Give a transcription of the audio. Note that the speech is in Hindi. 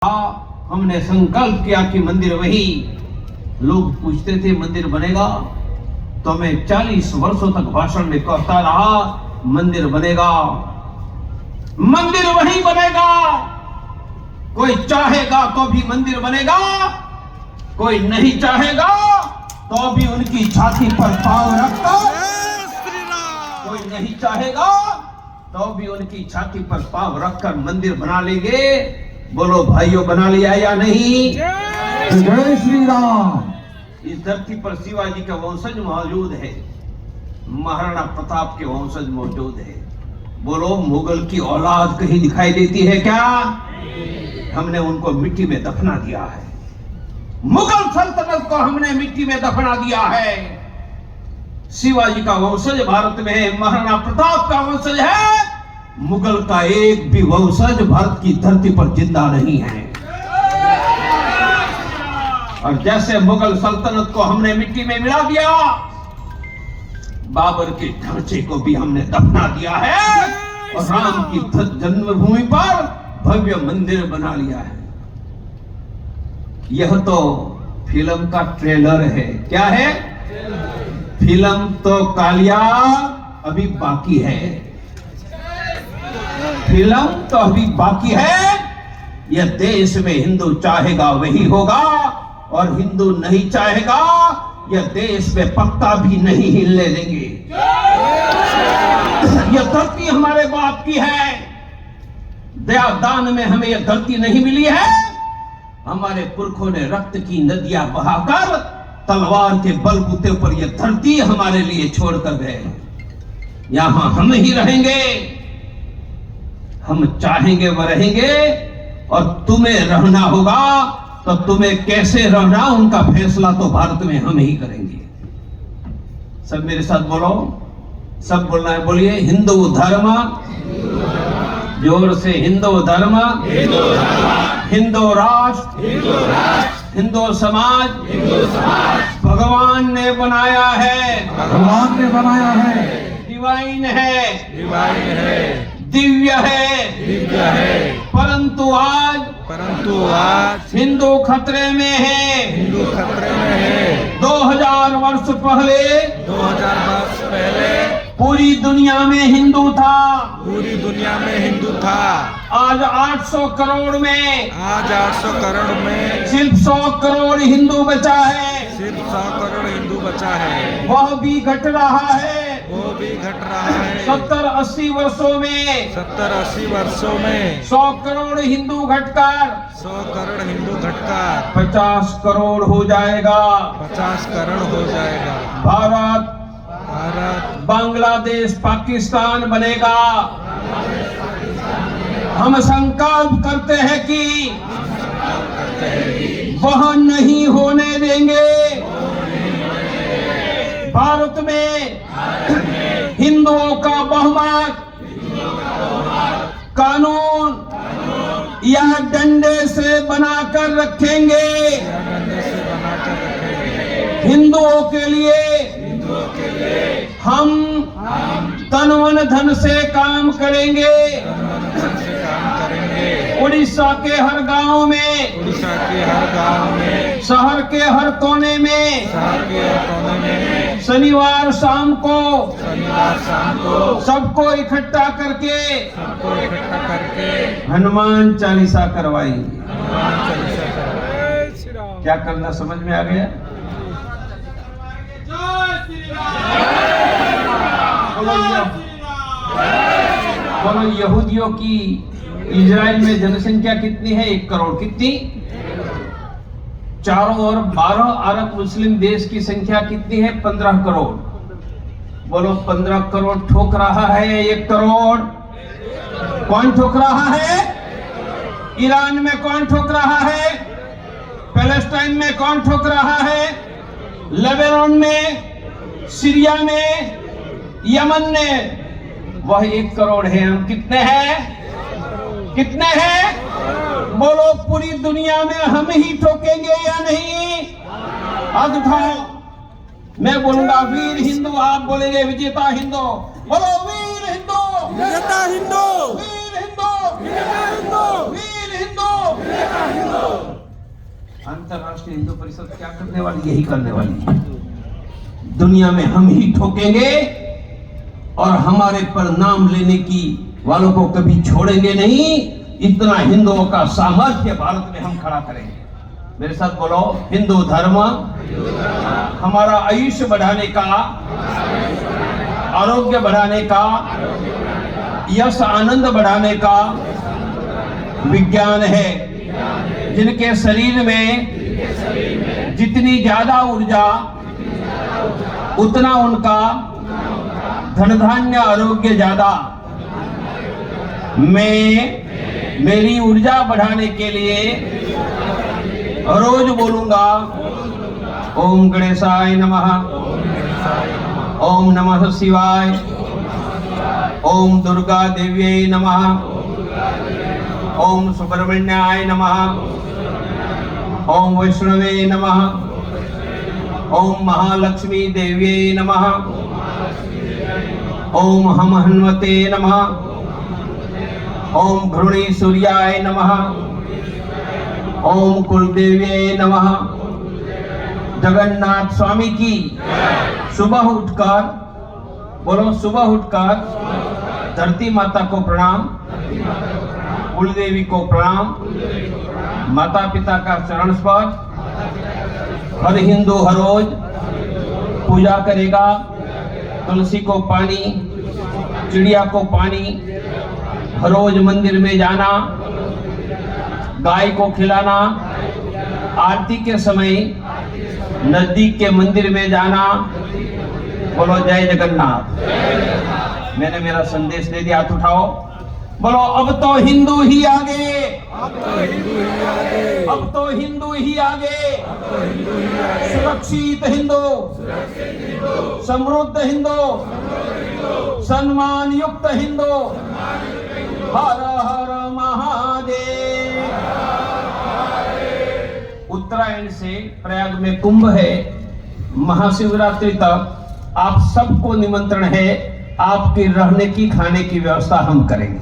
हमने संकल्प किया कि मंदिर वही। लोग पूछते थे मंदिर बनेगा, तो मैं 40 वर्षों तक भाषण में कहता रहा मंदिर बनेगा, मंदिर वही बनेगा। कोई चाहेगा तो भी मंदिर बनेगा, कोई नहीं चाहेगा तो भी उनकी छाती पर पांव रखकर, कोई नहीं चाहेगा तो भी उनकी छाती पर पांव रखकर मंदिर बना लेंगे। बोलो भाइयों, बना लिया या नहीं? जय श्री राम। इस धरती पर शिवाजी का वंशज मौजूद है, महाराणा प्रताप के वंशज मौजूद है। बोलो, मुगल की औलाद कहीं दिखाई देती है क्या? हमने उनको मिट्टी में दफना दिया है, मुगल सल्तनत को हमने मिट्टी में दफना दिया है। शिवाजी का वंशज भारत में है, महाराणा प्रताप का वंशज है। मुगल का एक भी वंशज भारत की धरती पर जिंदा नहीं है। और जैसे मुगल सल्तनत को हमने मिट्टी में मिला दिया, बाबर के ढांचे को भी हमने दफना दिया है और राम की जन्मभूमि पर भव्य मंदिर बना लिया है। यह तो फिल्म का ट्रेलर है। क्या है? फिल्म तो कालिया अभी बाकी है, फिल्म तो अभी बाकी है। यह देश में हिंदू चाहेगा वही होगा, और हिंदू नहीं चाहेगा यह देश में पत्ता भी नहीं हिलने देंगे। यह धरती हमारे बाप की है, दया दान में हमें यह धरती नहीं मिली है। हमारे पुरखों ने रक्त की नदियां बहाकर तलवार के बलबूते पर यह धरती हमारे लिए छोड़कर गए। यहां हम ही रहेंगे, हम चाहेंगे वह रहेंगे, और तुम्हें रहना होगा तो तुम्हें कैसे रहना उनका फैसला तो भारत में हम ही करेंगे। सब मेरे साथ बोलो, सब बोलना है। बोलिए, हिंदू धर्म, जोर से, हिंदू धर्म, हिंदू राष्ट्र, हिंदू समाज भगवान ने बनाया है, भगवान ने बनाया है, डिवाइन है, डिवाइन है, दिव्य है, दिव्य है। परंतु आज हिंदू खतरे में है, हिंदू खतरे में है। 2000 वर्ष पहले 2000 वर्ष पहले पूरी दुनिया में हिंदू था, पूरी दुनिया में हिंदू था। आज 800 करोड़ में, आज 800 करोड़ में सिर्फ 100 करोड़ हिंदू बचा है। सिर्फ 100 करोड़ हिंदू बचा है। वह भी घट रहा है, वो भी घट रहा है। 70-80 वर्षों में 70-80 वर्षों में 100 करोड़ हिंदू घटकर 100 करोड़ हिंदू घटकर 50 करोड़ हो जाएगा। 50 करोड़ हो जाएगा। भारत, बांग्लादेश, पाकिस्तान बनेगा। हम संकल्प करते हैं कि वह नहीं होने देंगे। भारत में हिंदुओं का बहुमत कानून या डंडे से बनाकर रखेंगे। हिंदुओं के लिए हम तन मन धन से काम करेंगे। उड़ीसा के हर गांव में, उड़ीसा के हर गांव में, शहर के हर कोने में, शहर के हर कोने में शनिवार शाम को सबको इकट्ठा करके करके हनुमान चालीसा करवाएंगे। हनुमान चालीसा करवाएंगे। क्या करना समझ में आ गया? बोलो, यहूदियों की इजराइल में जनसंख्या कितनी है? 1 करोड़। कितनी? चारों ओर 12 अरब मुस्लिम देश की संख्या कितनी है? 15 करोड़। बोलो, 15 करोड़ ठोक रहा है 1 करोड़? कौन ठोक रहा है? ईरान में कौन ठोक रहा है? पैलेस्टाइन में कौन ठोक रहा है? लेबनान में, सीरिया में, यमन में। वह 1 करोड़ है। हम कितने हैं? कितने हैं? बोलो, पूरी दुनिया में हम ही ठोकेंगे या नहीं? हाथ उठाओ। मैं बोलूंगा वीर हिंदू, आप बोलेंगे विजेता हिंदू। बोलो, वीर हिंदू, विजेता हिंदू, वीर हिंदू, विजेता हिंदू, वीर हिंदू, अंतरराष्ट्रीय हिंदू परिषद क्या करने वाली, यही करने वाली है। दुनिया में हम ही ठोकेंगे और हमारे पर नाम लेने की वालों को कभी छोड़ेंगे नहीं। इतना हिंदुओं का सामर्थ्य भारत में हम खड़ा करेंगे। मेरे साथ बोलो, हिंदू धर्म हमारा आयुष्य बढ़ाने का, आरोग्य बढ़ाने का, यश आनंद बढ़ाने का विज्ञान है। जिनके शरीर में जितनी ज्यादा ऊर्जा उतना उनका धन धान्य आरोग्य ज्यादा। मैं मेरी ऊर्जा बढ़ाने के लिए रोज बोलूंगा ओम गणेशाय नमः, ओम नमः शिवाय, ओम दुर्गा देव्यै नमः, ओम सुब्रह्मण्याय नमः, ओम वैष्णवे नमः, ओम महालक्ष्मी देव्यै नमः, ओम हम हनुमते नमः, ओम घृणी सूर्याय नमः, ओम कुलदेव्यै नमः। जगन्नाथ स्वामी की सुबह उठकर बोलो, सुबह उठकर धरती माता को प्रणाम, कुलदेवी को प्रणाम, माता पिता का चरण स्पर्श। हर हिंदू हर रोज पूजा करेगा, तुलसी को पानी, चिड़िया को पानी, हर रोज मंदिर में जाना, गाय को खिलाना, आरती के समय नजदीक के मंदिर में जाना। बोलो जय जगन्नाथ। मैंने मेरा संदेश दे दिया, हाथ उठाओ, बोलो अब तो हिंदू ही आगे, अब तो हिंदू ही आगे। सुरक्षित हिंदू, समृद्ध हिंदू, सम्मान युक्त हिंदू। हर हर महादेव। उत्तरायण से प्रयाग में कुंभ है, महाशिवरात्रि तक आप सबको निमंत्रण है। आपके रहने की खाने की व्यवस्था हम करेंगे।